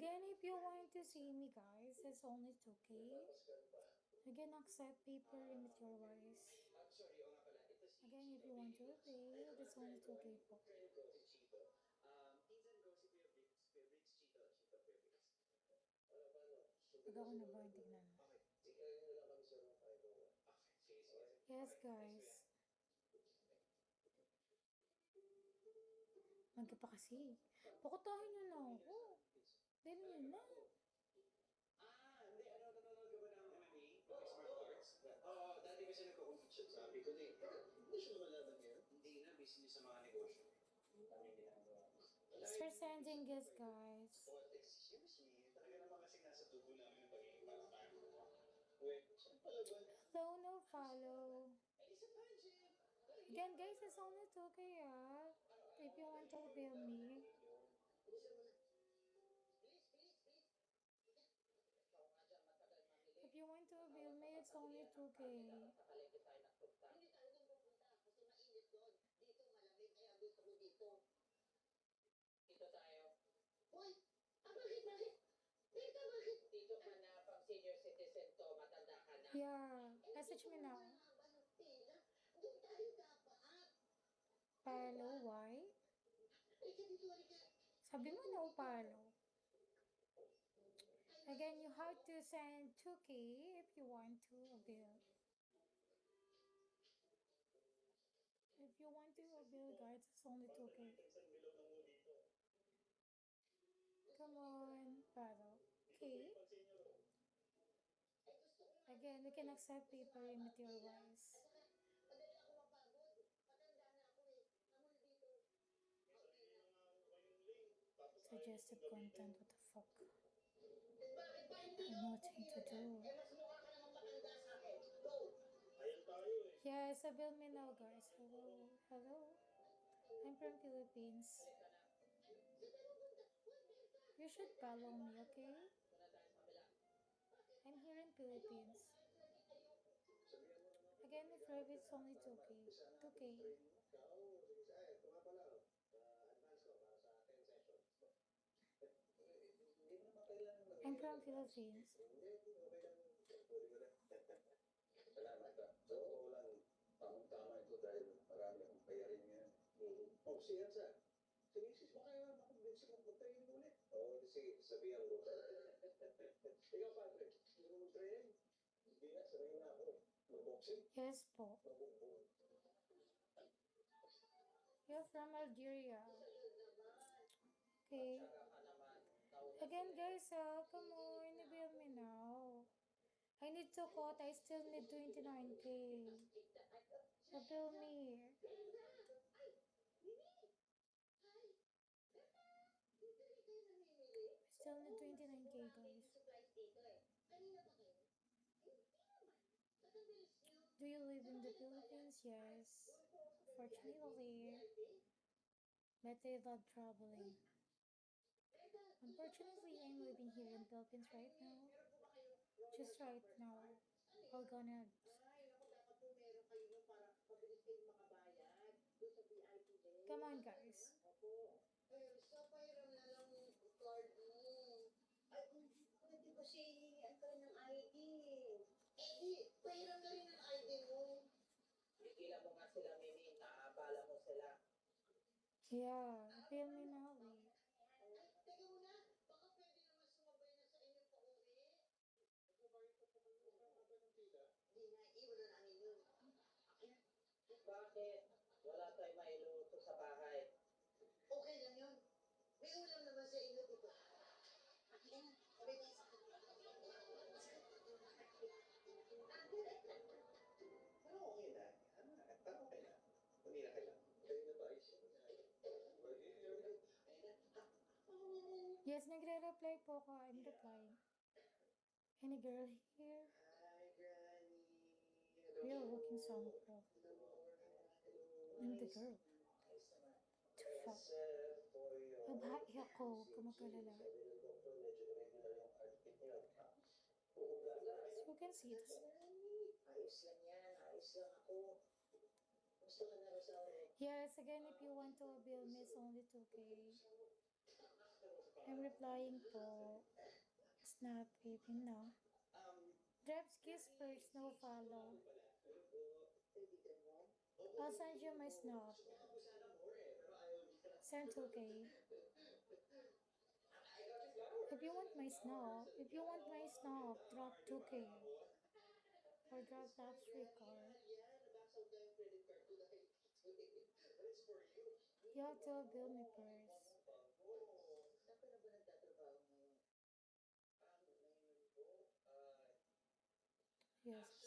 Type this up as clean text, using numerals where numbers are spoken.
Again, if you want to see me, guys, it's only 2K. Again, accept paper and material-wise. Again, if you want to pay, it's only 2K po. Pag ako na ba, tignan mo. Yes, guys. Magka pa kasi. Pakutahin nyo na ako. Dali nyo na. Hindi, nanonood ka ba ng MMA? Smart Arts? Oo, dati kasi nagko-competition sabi ko na Hindi siya lumalaban ngayon? Hindi na, busy niya sa mga negosyo. Thanks for sending this, guys. Excuse me, talaga naman kasi nasa tubo namin ng pagiging para-para. Wait, saan pala ba? Hello, no follow. Isa pa, Jim. Again, guys, it's only 2K, ah. If you want to bill me. If you want to bill me, it's only 2K. Hindi tayo doon pupunta kasi mainit doon. Dito malamig kaya gusto ko dito. Dito tayo. Hoy! Bakit? Dito, bakit? Dito ka na, pang senior citizen to, matanda ka na. Yeah, message me now. Doon tayo dapat. Follow, why? Halika dito, halika. Sabi mo no follow. Again, you have to send 2K if you want to bill. If you want to bill, guys, it's only 2K. Come on, follow. Okay. Again, we can accept paper and material-wise. Madali ako mapagod. Matanda na ako eh. Namun dito. Suggested content, what the fuck? Bakit ba hindi I have nothing to do. mas mukha ka naman matanda sa akin. Go! Ayan tayo eh. Yes, bill me now, guys. Hello. I'm from Philippines. You should follow me, okay? I'm here in Philippines. Again, if it's only 2K. 2K. I'm from Philippines. Salamat ka. Sa totoo lang, tamang-tama ito dahil marami akong bayarin ngayon. Oh, si Elsa. Si Mrs. Baka makumbinsi kong mag-training ulit. Oo, sige, sabihan ko. Ikaw, Padre, hindi mo mag-training? Hindi na, sanay na ako. Mag-boxing? Yes po. Mag-boxing. You're from Algeria. Okay. Again, guys, come on, bill me now. I need to quote. I still need 29K. Bill me. Still need 29K, guys. Do you live in the Philippines? Yes. Fortunately. But I love traveling. Unfortunately, I'm living here in Philippines right now. Just right now. We're gonna... Come on, guys. So, pahiram na lang yung card mo. Ay, pwede ba siya ka rin ng ID? Pahiram na rin ang ID mo. Bigila mo nga sila, Mimi. Naabala mo sila. Yeah, bill me now. Ay, teka muna. Baka pwede naman sumabay na sa inyo pa uwi. Di na, iwan na namin yun. Bakit? Wala tayo mailuto sa bahay. Okay lang yun. May ulam naman sa inyo, di ba? Yan, sabi tayo sa Pero okay na. Pero okay na. Hindi na kailangan. Kayo na ba ay siya? Yes, nagre-reply po ako. I'm replying. Any girl here? Hi, Granny. Real looking song, bro. I'm the girl. The fuck? Babae ako. Huwag ka mag-alala. So you can see this. Ayos lang yan. Ayos lang ako. Gusto ka na rin sa akin. Yes, again, if you want to bill me, it's only 2K. I'm replying po. Snap even na. Drebs kiss first, no follow. I'll send you my snap. Send 2K. If you want my snap, drop 2K. Or drop that streetcar. You have to bill me first. Saan ka na ba nagtatrabaho ngayon? Yes.